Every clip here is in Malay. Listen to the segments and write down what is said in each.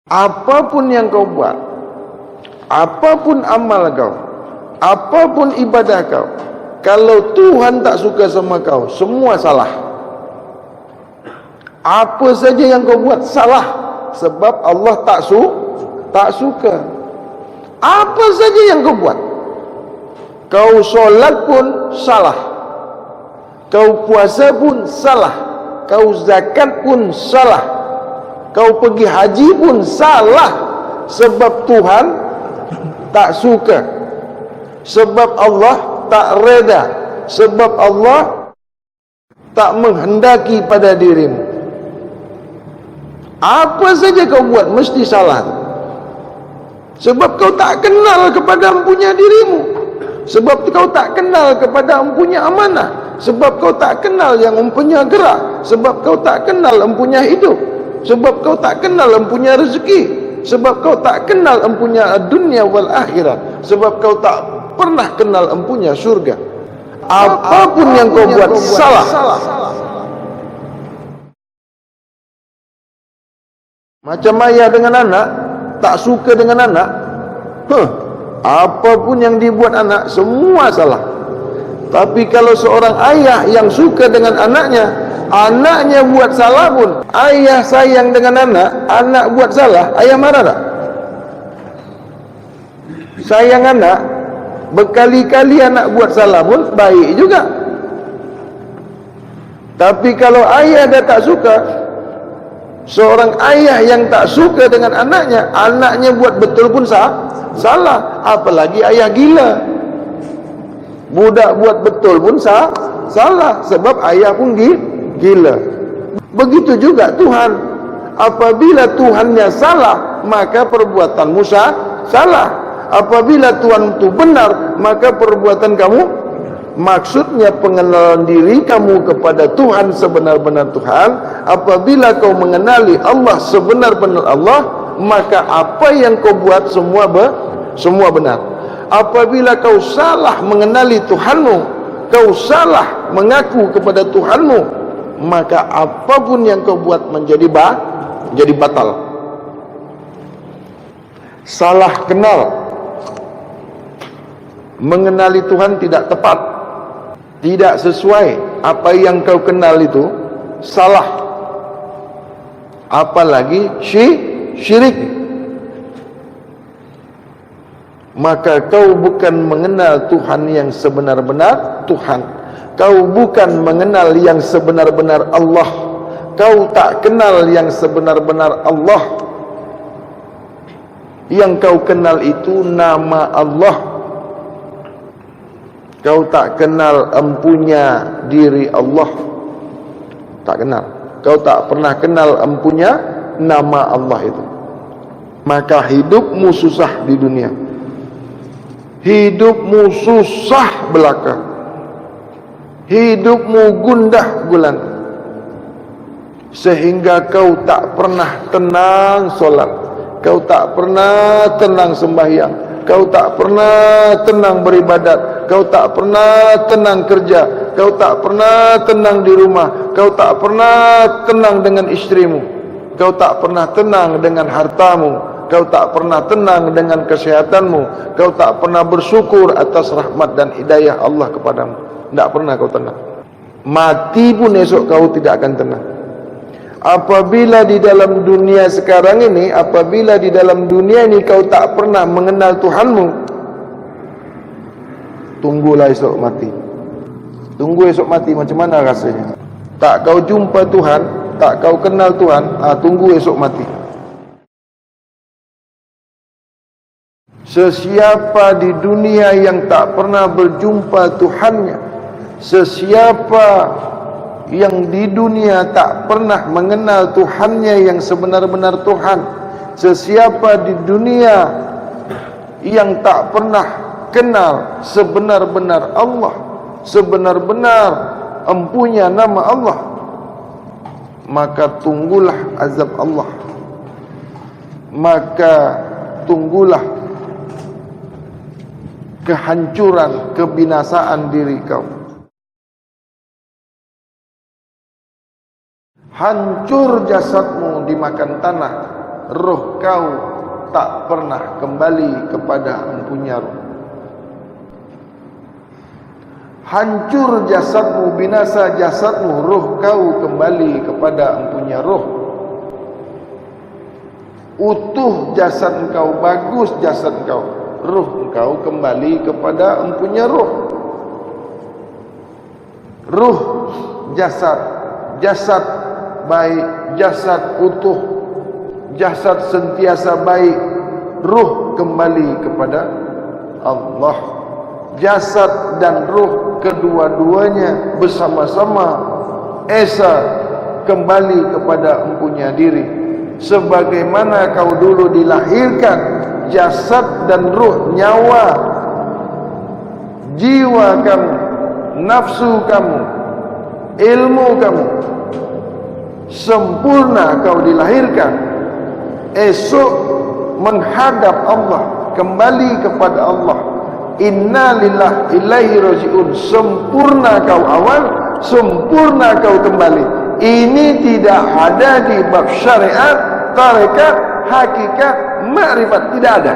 Apapun yang kau buat, apapun amal kau, apapun ibadah kau, kalau Tuhan tak suka sama kau, semua salah. Apa saja yang kau buat salah, sebab Allah tak suka. Apa saja yang kau buat, kau solat pun salah, kau puasa pun salah, kau zakat pun salah, kau pergi haji pun salah, sebab Tuhan tak suka, sebab Allah tak reda, sebab Allah tak menghendaki pada dirimu. Apa saja kau buat mesti salah, sebab kau tak kenal kepada empunya dirimu, sebab kau tak kenal kepada empunya amanah, sebab kau tak kenal yang empunya gerak, sebab kau tak kenal empunya hidup, sebab kau tak kenal empunya rezeki, sebab kau tak kenal empunya dunia wal akhirat, sebab kau tak pernah kenal empunya surga. Apapun yang kau buat salah. Macam ayah dengan anak, tak suka dengan anak, apapun yang dibuat anak, semua salah. Tapi kalau seorang ayah yang suka dengan anaknya, anaknya buat salah pun, ayah sayang dengan anak, anak buat salah, ayah marah tak? Sayang anak, berkali-kali anak buat salah pun baik juga. Tapi kalau ayah dah tak suka, seorang ayah yang tak suka dengan anaknya, anaknya buat betul pun salah. Apalagi ayah gila, budak buat betul pun salah, sebab ayah pun gila. Begitu juga Tuhan, apabila Tuhannya salah, maka perbuatanmu salah. Apabila Tuhan itu benar, maka perbuatan kamu, maksudnya pengenalan diri kamu kepada Tuhan sebenar-benar Tuhan. Apabila kau mengenali Allah sebenar-benar Allah, maka apa yang kau buat semua benar. Apabila kau salah mengenali Tuhanmu, kau salah mengaku kepada Tuhanmu, maka apapun yang kau buat menjadi batal. Salah kenal, mengenali Tuhan tidak tepat, tidak sesuai. Apa yang kau kenal itu salah, apalagi syirik, maka kau bukan mengenal Tuhan yang sebenar-benar Tuhan. Kau bukan mengenal yang sebenar-benar Allah. Kau tak kenal yang sebenar-benar Allah. Yang kau kenal itu nama Allah. Kau tak kenal empunya diri Allah, tak kenal. Kau tak pernah kenal empunya nama Allah itu. Maka hidupmu susah di dunia, hidupmu susah belaka, hidupmu gundah gulana, sehingga kau tak pernah tenang solat, kau tak pernah tenang sembahyang, kau tak pernah tenang beribadat, kau tak pernah tenang kerja, kau tak pernah tenang di rumah, kau tak pernah tenang dengan istrimu, kau tak pernah tenang dengan hartamu, kau tak pernah tenang dengan kesehatanmu, kau tak pernah bersyukur atas rahmat dan hidayah Allah kepadamu. Tidak pernah kau tenang. Mati pun esok kau tidak akan tenang. Apabila di dalam dunia sekarang ini, apabila di dalam dunia ini kau tak pernah mengenal Tuhanmu, tunggulah esok mati. Tunggu esok mati macam mana rasanya. Tak kau jumpa Tuhan, tak kau kenal Tuhan, tunggu esok mati. Sesiapa di dunia yang tak pernah berjumpa Tuhannya, sesiapa yang di dunia tak pernah mengenal Tuhannya yang sebenar-benar Tuhan, sesiapa di dunia yang tak pernah kenal sebenar-benar Allah, sebenar-benar empunya nama Allah, maka tunggulah azab Allah, maka tunggulah kehancuran, kebinasaan diri kau. Hancur jasadmu dimakan tanah, roh kau tak pernah kembali kepada empunya roh. Hancur jasadmu, binasa jasadmu, roh kau kembali kepada empunya roh. Utuh jasad engkau, bagus jasad engkau, roh engkau kembali kepada empunya roh. Ruh, jasad, jasad baik, jasad utuh, jasad sentiasa baik, ruh kembali kepada Allah. Jasad dan ruh kedua-duanya bersama-sama esa kembali kepada empunya diri. Sebagaimana kau dulu dilahirkan, jasad dan ruh, nyawa, jiwa kamu, nafsu kamu, ilmu kamu, sempurna kau dilahirkan. Esok menghadap Allah, kembali kepada Allah. Inna lillahi ilaihi raji'un. Sempurna kau awal, sempurna kau kembali. Ini tidak ada di bab syariat, tarekat, hakikat, makrifat, tidak ada.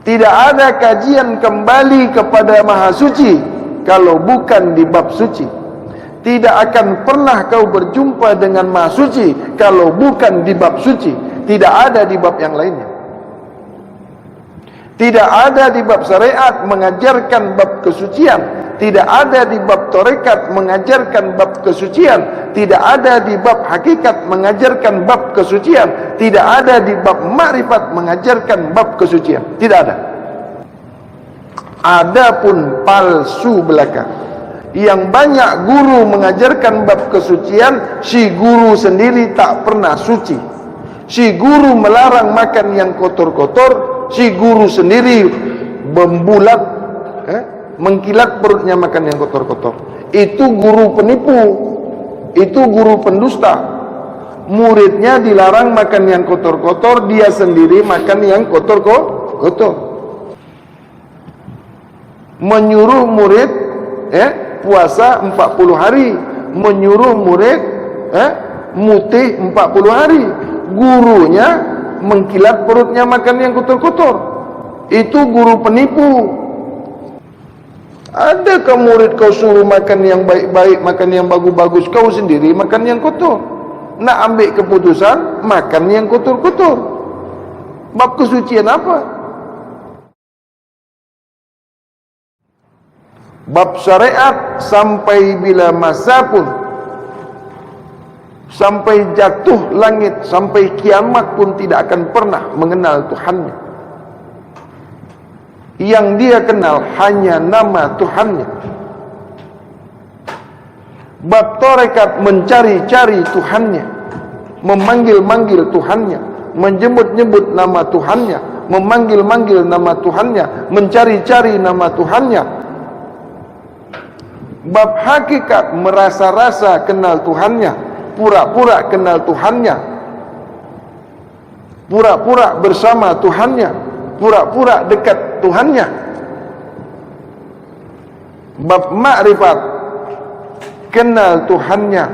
Tidak ada kajian kembali kepada Maha Suci kalau bukan di bab suci. Tidak akan pernah kau berjumpa dengan Maha Suci kalau bukan di bab suci. Tidak ada di bab yang lainnya. Tidak ada di bab syariat mengajarkan bab kesucian. Tidak ada di bab tarekat mengajarkan bab kesucian. Tidak ada di bab hakikat mengajarkan bab kesucian. Tidak ada di bab makrifat mengajarkan bab kesucian. Tidak ada. Adapun palsu belaka. Yang banyak guru mengajarkan bab kesucian, si guru sendiri tak pernah suci. Si guru melarang makan yang kotor-kotor, si guru sendiri membulat, mengkilat perutnya makan yang kotor-kotor. Itu guru penipu, itu guru pendusta. Muridnya dilarang makan yang kotor-kotor, dia sendiri makan yang kotor-kotor. Menyuruh murid puasa 40 hari, menyuruh murid mutih 40 hari. Gurunya mengkilat perutnya makan yang kotor-kotor. Itu guru penipu. Adakah murid kau suruh makan yang baik-baik, makan yang bagus-bagus, kau sendiri makan yang kotor? Nak ambil keputusan makan yang kotor-kotor. Bab kesucian apa? Bab syariat sampai bila masa pun, sampai jatuh langit, sampai kiamat pun tidak akan pernah mengenal Tuhannya. Yang dia kenal hanya nama Tuhannya. Bab tarekat mencari-cari Tuhannya, memanggil-manggil Tuhannya, menyebut-nyebut nama Tuhannya, memanggil-manggil nama Tuhannya, mencari-cari nama Tuhannya. Bab hakikat merasa-rasa kenal Tuhannya, pura-pura kenal Tuhannya, pura-pura bersama Tuhannya, pura-pura dekat Tuhannya. Bab makrifat kenal Tuhannya,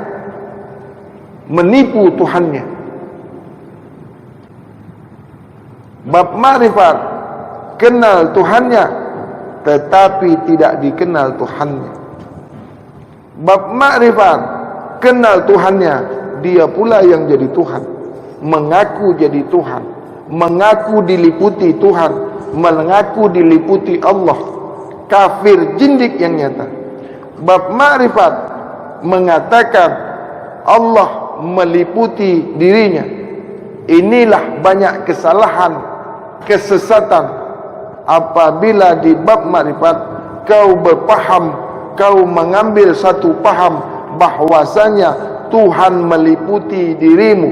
menipu Tuhannya. Bab makrifat kenal Tuhannya tetapi tidak dikenal Tuhannya. Bab makrifat kenal Tuhannya, dia pula yang jadi Tuhan, mengaku jadi Tuhan, mengaku diliputi Tuhan, mengaku diliputi Allah. Kafir jindik yang nyata. Bab makrifat mengatakan Allah meliputi dirinya. Inilah banyak kesalahan, kesesatan apabila di bab makrifat kau berpaham, kau mengambil satu paham bahwasanya Tuhan meliputi dirimu.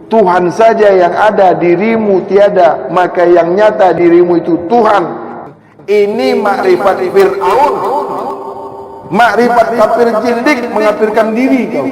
Tuhan saja yang ada, dirimu tiada, maka yang nyata dirimu itu Tuhan. Ini makrifat Fir'aun, makrifat kafir jindik, mengafirkan diri kau.